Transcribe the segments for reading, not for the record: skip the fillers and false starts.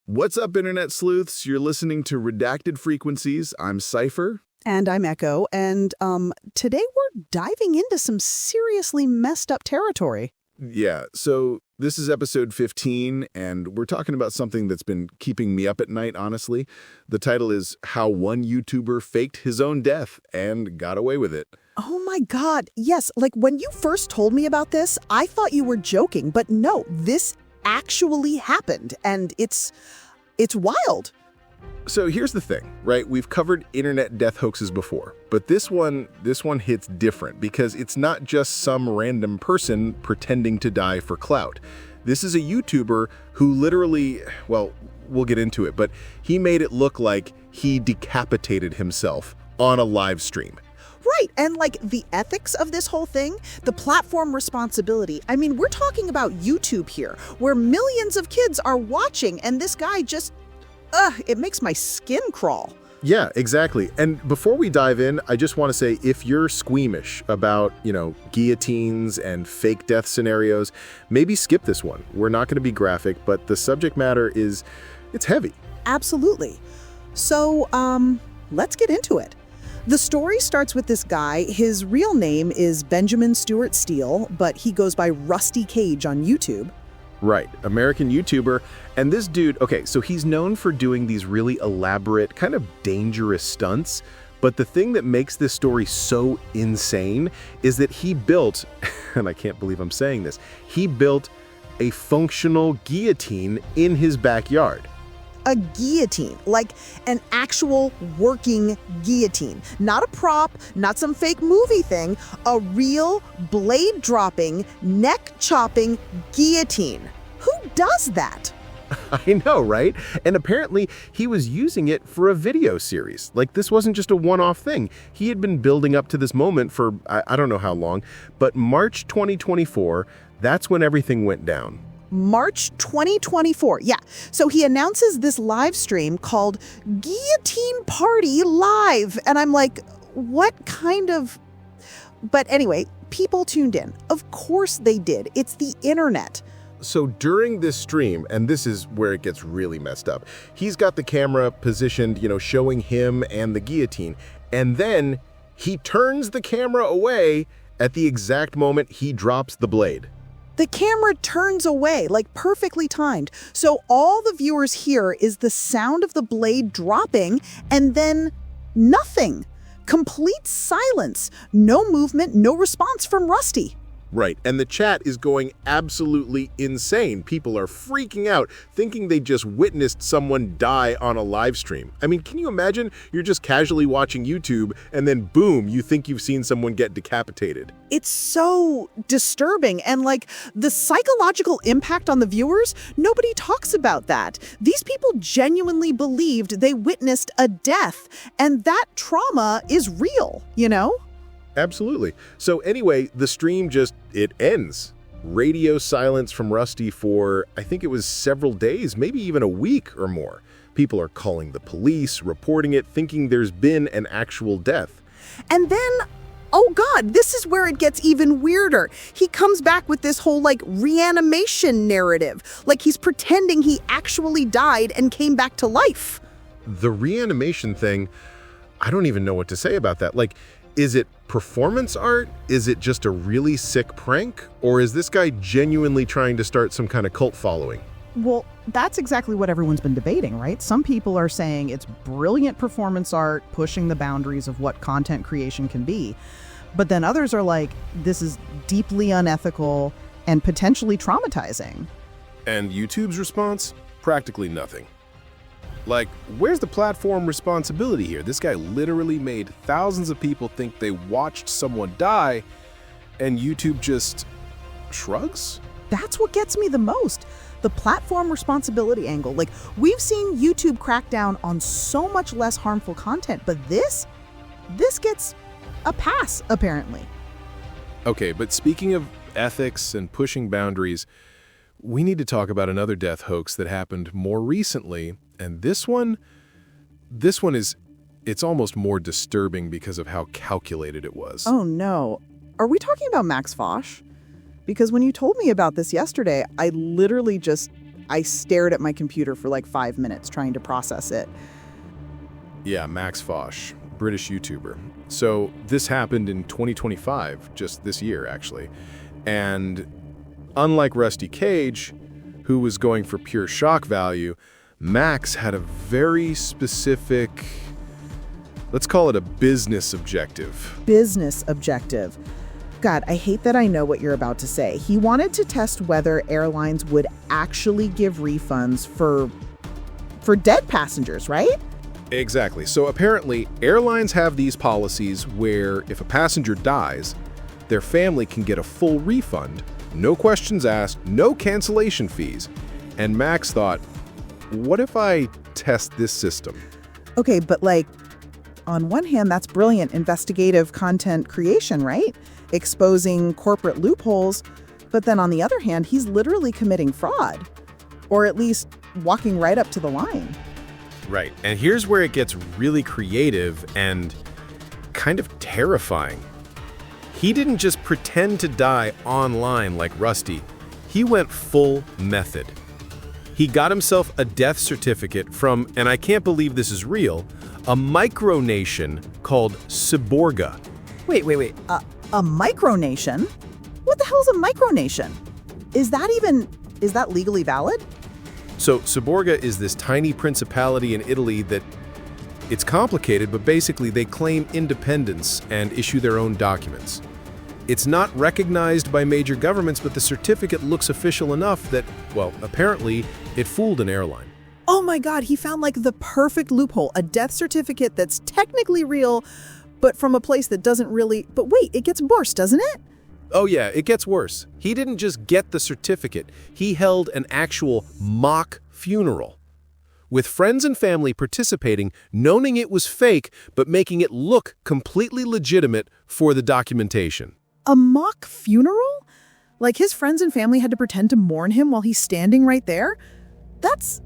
What's up, Internet sleuths? You're listening to Redacted Frequencies. I'm Cipher. And I'm Echo, and today we're diving into some seriously messed up territory. Yeah, so this is episode 15, and we're talking about something that's been keeping me up at night, honestly. The title is How One YouTuber Faked His Own Death and Got Away With It. Oh my God, yes, like when you first told me about this, I thought you were joking, but no, this actually happened, and it's wild. So here's the thing, right? We've covered internet death hoaxes before, but this one hits different because it's not just some random person pretending to die for clout. This is a YouTuber who literally, well, we'll get into it, but he made it look like he decapitated himself on a live stream. Right, and like the ethics of this whole thing, the platform responsibility. I mean, we're talking about YouTube here, where millions of kids are watching, and this guy just, it makes my skin crawl. Yeah, exactly. And before we dive in, I just want to say, if you're squeamish about, guillotines and fake death scenarios, maybe skip this one. We're not going to be graphic, but the subject matter it's heavy. Absolutely. So, let's get into it. The story starts with this guy. His real name is Benjamin Stuart Steele, but he goes by Rusty Cage on YouTube. Right, American YouTuber. And this dude, okay, so he's known for doing these really elaborate, kind of dangerous stunts. But the thing that makes this story so insane is that he built, and I can't believe I'm saying this, he built a functional guillotine in his backyard. A guillotine, like an actual working guillotine. Not a prop, not some fake movie thing, a real blade-dropping, neck-chopping guillotine. Who does that? I know, right? And apparently he was using it for a video series. Like, this wasn't just a one-off thing. He had been building up to this moment for I don't know how long, but March 2024, that's when everything went down. March 2024. Yeah. So he announces this live stream called Guillotine Party Live. And I'm like, what kind of... But anyway, people tuned in. Of course they did. It's the internet. So during this stream, and this is where it gets really messed up, he's got the camera positioned, showing him and the guillotine. And then he turns the camera away at the exact moment he drops the blade. The camera turns away, like perfectly timed. So all the viewers hear is the sound of the blade dropping and then nothing. Complete silence. No movement, no response from Rusty. Right, and the chat is going absolutely insane. People are freaking out, thinking they just witnessed someone die on a live stream. I mean, can you imagine? You're just casually watching YouTube, and then boom, you think you've seen someone get decapitated. It's so disturbing, and like the psychological impact on the viewers, nobody talks about that. These people genuinely believed they witnessed a death, and that trauma is real, Absolutely. So anyway, the stream it ends. Radio silence from Rusty for, I think it was several days, maybe even a week or more. People are calling the police, reporting it, thinking there's been an actual death. And then, oh God, this is where it gets even weirder. He comes back with this whole reanimation narrative, like he's pretending he actually died and came back to life. The reanimation thing, I don't even know what to say about that. Is it performance art? Is it just a really sick prank? Or is this guy genuinely trying to start some kind of cult following? Well, that's exactly what everyone's been debating, right? Some people are saying it's brilliant performance art, pushing the boundaries of what content creation can be. But then others are like, this is deeply unethical and potentially traumatizing. And YouTube's response? Practically nothing. Where's the platform responsibility here? This guy literally made thousands of people think they watched someone die, and YouTube just shrugs? That's what gets me the most. The platform responsibility angle. We've seen YouTube crack down on so much less harmful content, but this gets a pass, apparently. Okay, but speaking of ethics and pushing boundaries, we need to talk about another death hoax that happened more recently. And this one it's almost more disturbing because of how calculated it was. Oh no. Are we talking about Max Fosh? Because when you told me about this yesterday, I literally just I stared at my computer for like 5 minutes trying to process it. Yeah, Max Fosh, British YouTuber. So this happened in 2025, just this year, actually. And unlike Rusty Cage, who was going for pure shock value, Max had a very specific, let's call it a business objective. Business objective. God, I hate that I know what you're about to say. He wanted to test whether airlines would actually give refunds for dead passengers, right? Exactly. So apparently, airlines have these policies where if a passenger dies, their family can get a full refund, no questions asked, no cancellation fees. And Max thought, what if I test this system? Okay, but like, on one hand, that's brilliant investigative content creation, right? Exposing corporate loopholes. But then on the other hand, he's literally committing fraud, or at least walking right up to the line. Right. And here's where it gets really creative and kind of terrifying. He didn't just pretend to die online like Rusty. He went full method. He got himself a death certificate from, and I can't believe this is real, a micronation called Cyborga. Wait. A micronation? What the hell is a micronation? Is that legally valid? So Cyborga is this tiny principality in Italy that it's complicated, but basically they claim independence and issue their own documents. It's not recognized by major governments, but the certificate looks official enough that, well, apparently it fooled an airline. Oh my God, he found like the perfect loophole, a death certificate that's technically real, but from a place that doesn't really. But wait, it gets worse, doesn't it? Oh yeah, it gets worse. He didn't just get the certificate. He held an actual mock funeral, with friends and family participating, knowing it was fake, but making it look completely legitimate for the documentation. A mock funeral? Like his friends and family had to pretend to mourn him while he's standing right there? That's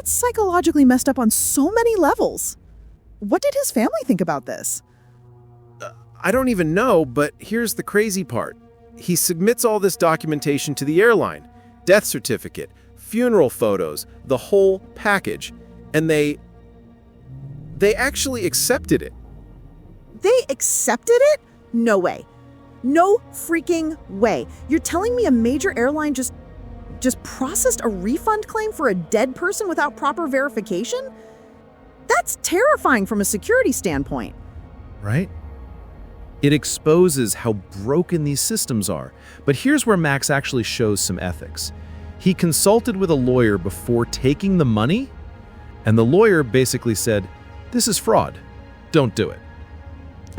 psychologically messed up on so many levels. What did his family think about this? I don't even know, but here's the crazy part. He submits all this documentation to the airline, death certificate, funeral photos, the whole package, and they actually accepted it. They accepted it? No way. No freaking way. You're telling me a major airline just processed a refund claim for a dead person without proper verification? That's terrifying from a security standpoint. Right? It exposes how broken these systems are. But here's where Max actually shows some ethics. He consulted with a lawyer before taking the money, and the lawyer basically said, "This is fraud. Don't do it."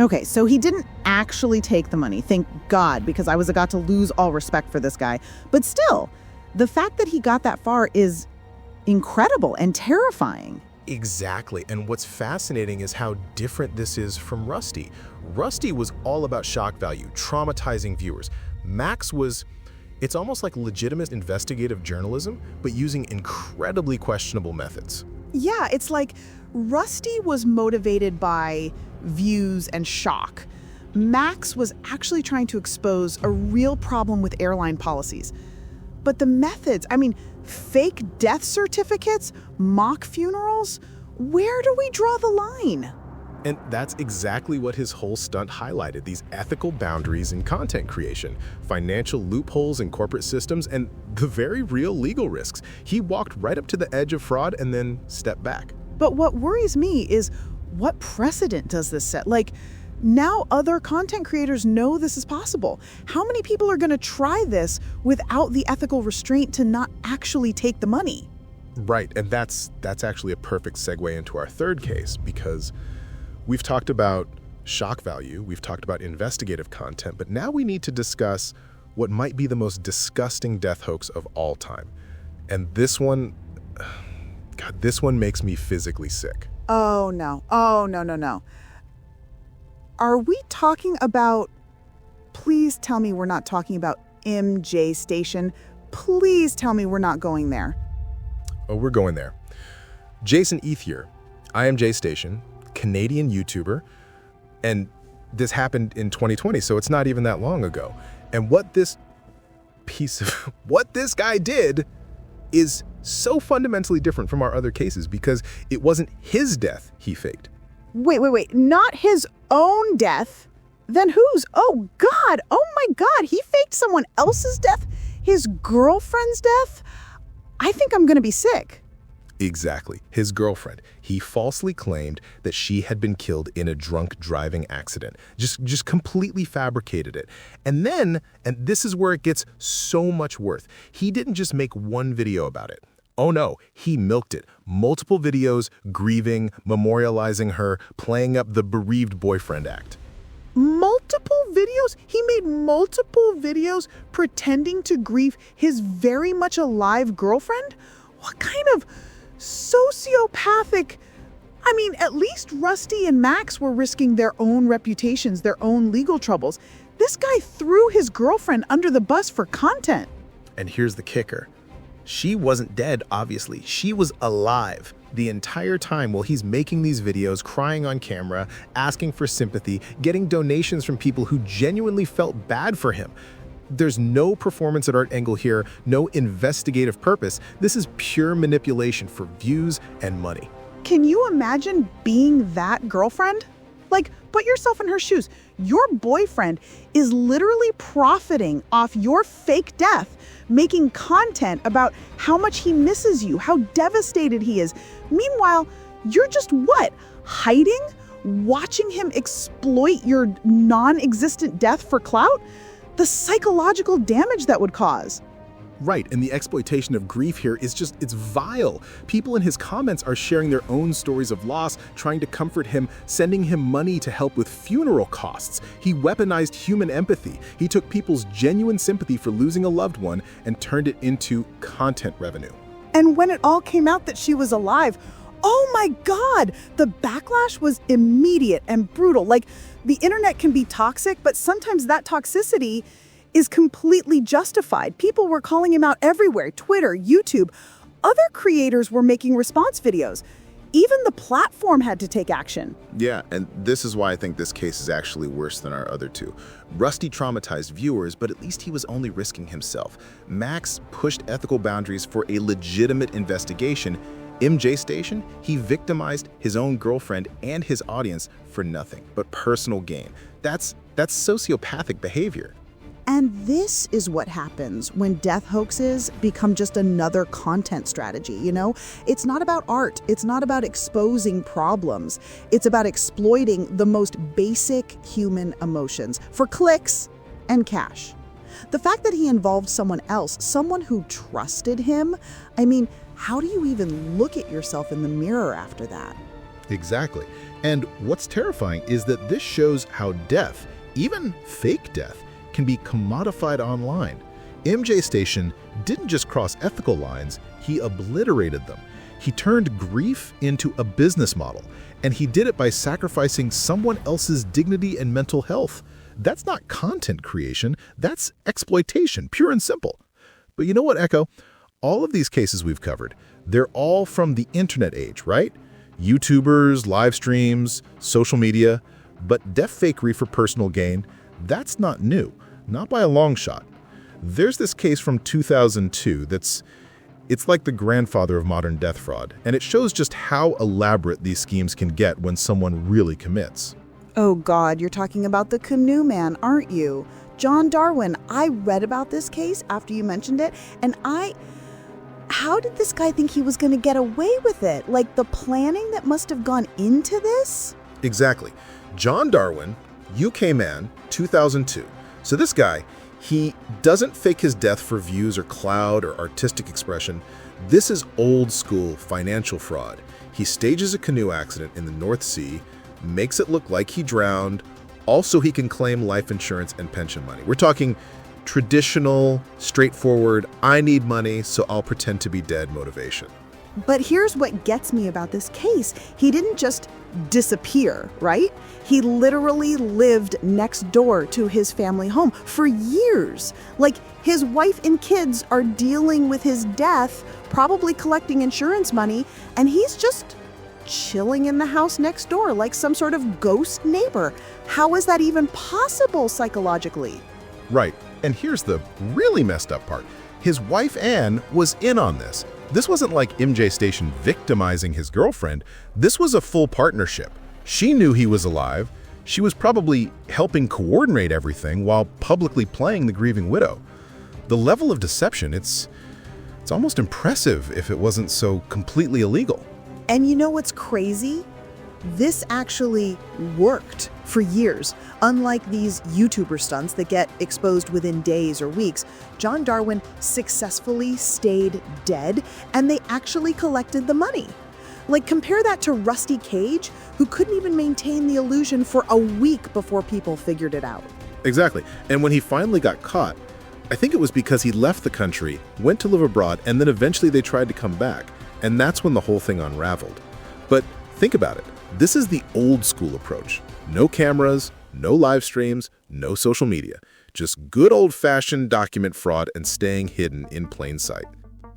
Okay, so he didn't actually take the money, thank God, because I was about to lose all respect for this guy. But still, the fact that he got that far is incredible and terrifying. Exactly. And what's fascinating is how different this is from Rusty. Rusty was all about shock value, traumatizing viewers. Max was, it's almost like legitimate investigative journalism, but using incredibly questionable methods. Yeah, it's like Rusty was motivated by views and shock. Max was actually trying to expose a real problem with airline policies. But the methods, fake death certificates, mock funerals, where do we draw the line? And that's exactly what his whole stunt highlighted, these ethical boundaries in content creation, financial loopholes in corporate systems, and the very real legal risks. He walked right up to the edge of fraud and then stepped back. But what worries me is, what precedent does this set? Like, now other content creators know this is possible. How many people are going to try this without the ethical restraint to not actually take the money? Right, and that's actually a perfect segue into our third case, because we've talked about shock value, we've talked about investigative content, but now we need to discuss what might be the most disgusting death hoax of all time. And this one, God, this one makes me physically sick. Oh, no. No. Are we talking about, please tell me we're not talking about ImJayStation. Please tell me we're not going there. Oh, we're going there. Jason Eth here, ImJayStation, Canadian YouTuber, and this happened in 2020, so it's not even that long ago. And what this guy did is so fundamentally different from our other cases because it wasn't his death he faked. Wait. Not his own death. Then whose? Oh, God. Oh, my God. He faked someone else's death? His girlfriend's death? I think I'm going to be sick. Exactly. His girlfriend. He falsely claimed that she had been killed in a drunk driving accident. Just completely fabricated it. And then, and this is where it gets so much worse, he didn't just make one video about it. Oh no, he milked it. Multiple videos, grieving, memorializing her, playing up the bereaved boyfriend act. Multiple videos? He made multiple videos pretending to grieve his very much alive girlfriend? What kind of sociopathic... I mean, at least Rusty and Max were risking their own reputations, their own legal troubles. This guy threw his girlfriend under the bus for content. And here's the kicker. She wasn't dead, obviously. She was alive the entire time while he's making these videos, crying on camera, asking for sympathy, getting donations from people who genuinely felt bad for him. There's no performance at art angle here, no investigative purpose. This is pure manipulation for views and money. Can you imagine being that girlfriend? Like, put yourself in her shoes. Your boyfriend is literally profiting off your fake death, making content about how much he misses you, how devastated he is. Meanwhile, you're just what? Hiding? Watching him exploit your non-existent death for clout? The psychological damage that would cause. Right, and the exploitation of grief here is just, it's vile. People in his comments are sharing their own stories of loss, trying to comfort him, sending him money to help with funeral costs. He weaponized human empathy. He took people's genuine sympathy for losing a loved one and turned it into content revenue. And when it all came out that she was alive, oh my God, the backlash was immediate and brutal. Like, the internet can be toxic, but sometimes that toxicity is completely justified. People were calling him out everywhere, Twitter, YouTube. Other creators were making response videos. Even the platform had to take action. Yeah, and this is why I think this case is actually worse than our other two. Rusty traumatized viewers, but at least he was only risking himself. Max pushed ethical boundaries for a legitimate investigation. ImJayStation, he victimized his own girlfriend and his audience for nothing but personal gain. That's sociopathic behavior. And this is what happens when death hoaxes become just another content strategy, you know? It's not about art. It's not about exposing problems. It's about exploiting the most basic human emotions for clicks and cash. The fact that he involved someone else, someone who trusted him, I mean, how do you even look at yourself in the mirror after that? Exactly. And what's terrifying is that this shows how death, even fake death, can be commodified online. ImJayStation didn't just cross ethical lines, he obliterated them. He turned grief into a business model, and he did it by sacrificing someone else's dignity and mental health. That's not content creation, that's exploitation, pure and simple. But you know what, Echo? All of these cases we've covered, they're all from the internet age, right? YouTubers, live streams, social media, but death fakery for personal gain, that's not new, not by a long shot. There's this case from 2002 it's like the grandfather of modern death fraud, and it shows just how elaborate these schemes can get when someone really commits. Oh God, you're talking about the canoe man, aren't you? John Darwin, I read about this case after you mentioned it, and how did this guy think he was going to get away with it? Like, the planning that must have gone into this? Exactly. John Darwin, UK man, 2002. So this guy, he doesn't fake his death for views or clout or artistic expression. This is old school financial fraud. He stages a canoe accident in the North Sea, makes it look like he drowned. Also, he can claim life insurance and pension money. We're talking traditional, straightforward, I need money, so I'll pretend to be dead motivation. But here's what gets me about this case. He didn't just disappear, right? He literally lived next door to his family home for years. Like, his wife and kids are dealing with his death, probably collecting insurance money, and he's just chilling in the house next door like some sort of ghost neighbor. How is that even possible psychologically? Right. And here's the really messed up part. His wife Anne was in on this. This wasn't like ImJayStation victimizing his girlfriend. This was a full partnership. She knew he was alive. She was probably helping coordinate everything while publicly playing the grieving widow. The level of deception, it's almost impressive if it wasn't so completely illegal. And you know what's crazy? This actually worked for years. Unlike these YouTuber stunts that get exposed within days or weeks, John Darwin successfully stayed dead, and they actually collected the money. Like, compare that to Rusty Cage, who couldn't even maintain the illusion for a week before people figured it out. Exactly. And when he finally got caught, I think it was because he left the country, went to live abroad, and then eventually they tried to come back. And that's when the whole thing unraveled. But think about it. This is the old school approach. No cameras, no live streams, no social media. Just good old-fashioned document fraud and staying hidden in plain sight.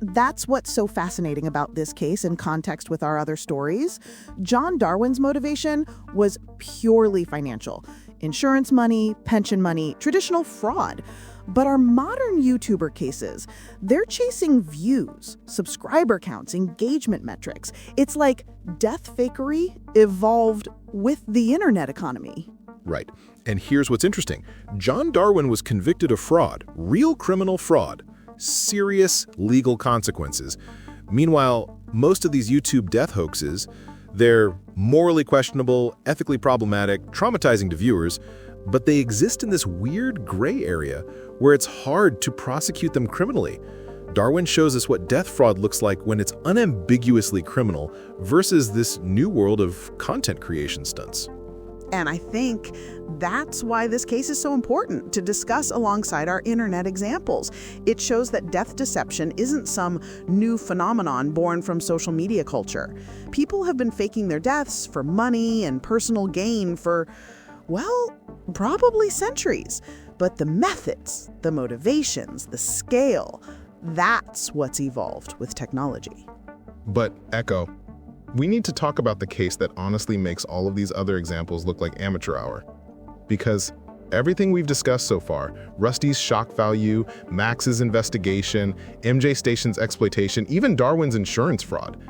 That's what's so fascinating about this case in context with our other stories. John Darwin's motivation was purely financial. Insurance money, pension money, traditional fraud. But our modern YouTuber cases, they're chasing views, subscriber counts, engagement metrics. It's like death fakery evolved with the internet economy. Right. And here's what's interesting. John Darwin was convicted of fraud, real criminal fraud, serious legal consequences. Meanwhile, most of these YouTube death hoaxes, they're morally questionable, ethically problematic, traumatizing to viewers, but they exist in this weird gray area where it's hard to prosecute them criminally. Darwin shows us what death fraud looks like when it's unambiguously criminal versus this new world of content creation stunts. And I think that's why this case is so important to discuss alongside our internet examples. It shows that death deception isn't some new phenomenon born from social media culture. People have been faking their deaths for money and personal gain for, well, probably centuries. But the methods, the motivations, the scale, that's what's evolved with technology. But, Echo, we need to talk about the case that honestly makes all of these other examples look like amateur hour. Because everything we've discussed so far, Rusty's shock value, Max's investigation, ImJayStation's exploitation, even Darwin's insurance fraud,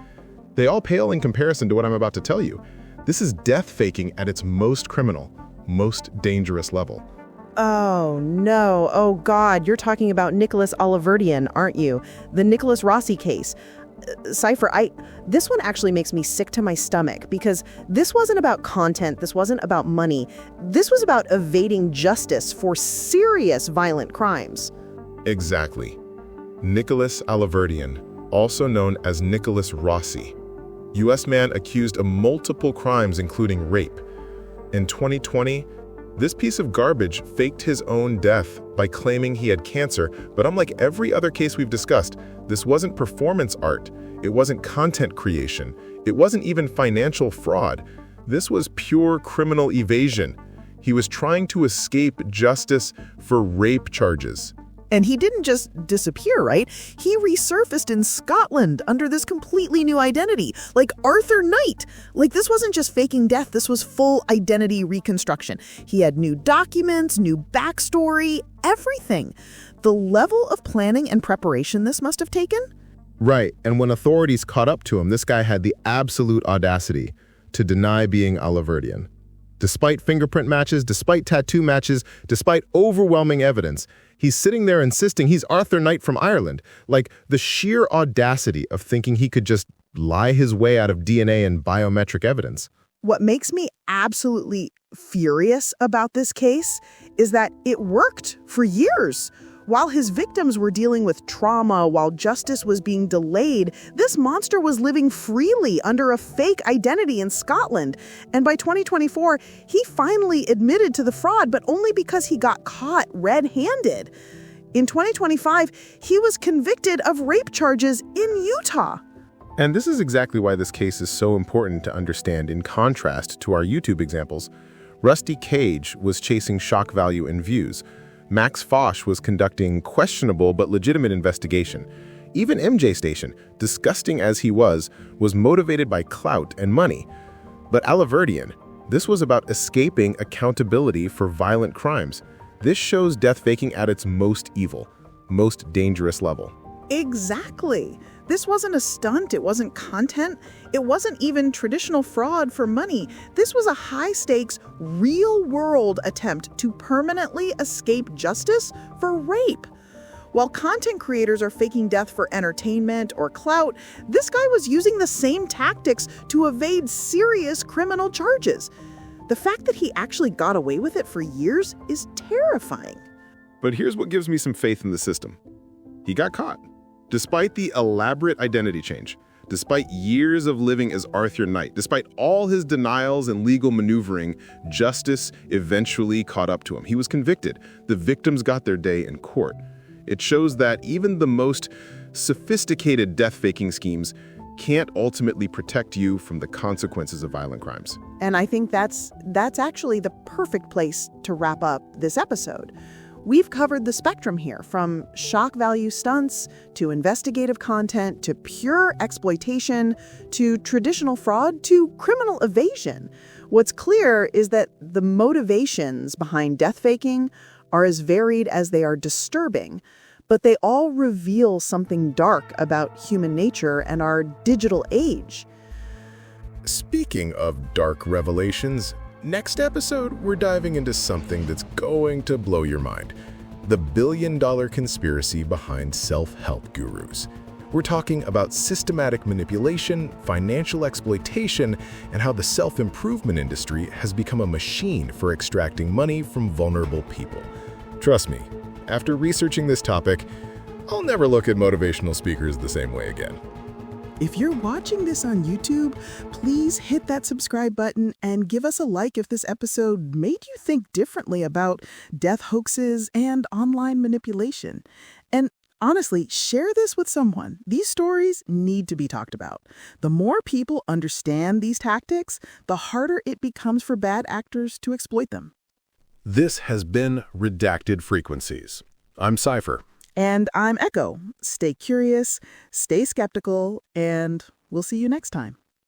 they all pale in comparison to what I'm about to tell you. This is death faking at its most criminal, most dangerous level. Oh, no. Oh, God. You're talking about Nicholas Alahverdian, aren't you? The Nicholas Rossi case. Cipher, this one actually makes me sick to my stomach because this wasn't about content. This wasn't about money. This was about evading justice for serious violent crimes. Exactly. Nicholas Alahverdian, also known as Nicholas Rossi, U.S. man accused of multiple crimes including rape. In 2020, this piece of garbage faked his own death by claiming he had cancer, but unlike every other case we've discussed, this wasn't performance art, it wasn't content creation, it wasn't even financial fraud. This was pure criminal evasion. He was trying to escape justice for rape charges. And he didn't just disappear, right? He resurfaced in Scotland under this completely new identity, like Arthur Knight. Like, this wasn't just faking death, this was full identity reconstruction. He had new documents, new backstory, everything. The level of planning and preparation this must have taken? Right, and when authorities caught up to him, this guy had the absolute audacity to deny being Alahverdian. Despite fingerprint matches, despite tattoo matches, despite overwhelming evidence, he's sitting there insisting he's Arthur Knight from Ireland. Like, the sheer audacity of thinking he could just lie his way out of DNA and biometric evidence. What makes me absolutely furious about this case is that it worked for years. While his victims were dealing with trauma, while justice was being delayed, this monster was living freely under a fake identity in Scotland. And by 2024, he finally admitted to the fraud, but only because he got caught red-handed. In 2025, he was convicted of rape charges in Utah. And this is exactly why this case is so important to understand in contrast to our YouTube examples. Rusty Cage was chasing shock value and views. Max Fosh was conducting questionable but legitimate investigation. Even ImJayStation, disgusting as he was motivated by clout and money. But Alahverdian, this was about escaping accountability for violent crimes. This shows death faking at its most evil. most dangerous level. Exactly. This wasn't a stunt, it wasn't content, it wasn't even traditional fraud for money. This was a high-stakes, real-world attempt to permanently escape justice for rape. While content creators are faking death for entertainment or clout, this guy was using the same tactics to evade serious criminal charges. The fact that he actually got away with it for years is terrifying. But here's what gives me some faith in the system. He got caught. Despite the elaborate identity change, despite years of living as Arthur Knight, despite all his denials and legal maneuvering, justice eventually caught up to him. He was convicted. The victims got their day in court. It shows that even the most sophisticated death-faking schemes can't ultimately protect you from the consequences of violent crimes. And I think that's actually the perfect place to wrap up this episode. We've covered the spectrum here, from shock value stunts to investigative content to pure exploitation to traditional fraud to criminal evasion. What's clear is that the motivations behind death faking are as varied as they are disturbing, but they all reveal something dark about human nature and our digital age. Speaking of dark revelations, next episode we're diving into something that's going to blow your mind. The billion-dollar conspiracy behind self-help gurus. We're talking about systematic manipulation, financial exploitation, and how the self-improvement industry has become a machine for extracting money from vulnerable people. Trust me, after researching this topic, I'll never look at motivational speakers the same way again. If you're watching this on YouTube, please hit that subscribe button and give us a like if this episode made you think differently about death hoaxes and online manipulation. And honestly, share this with someone. These stories need to be talked about. The more people understand these tactics, the harder it becomes for bad actors to exploit them. This has been Redacted Frequencies. I'm Cipher. And I'm Echo. Stay curious, stay skeptical, and we'll see you next time.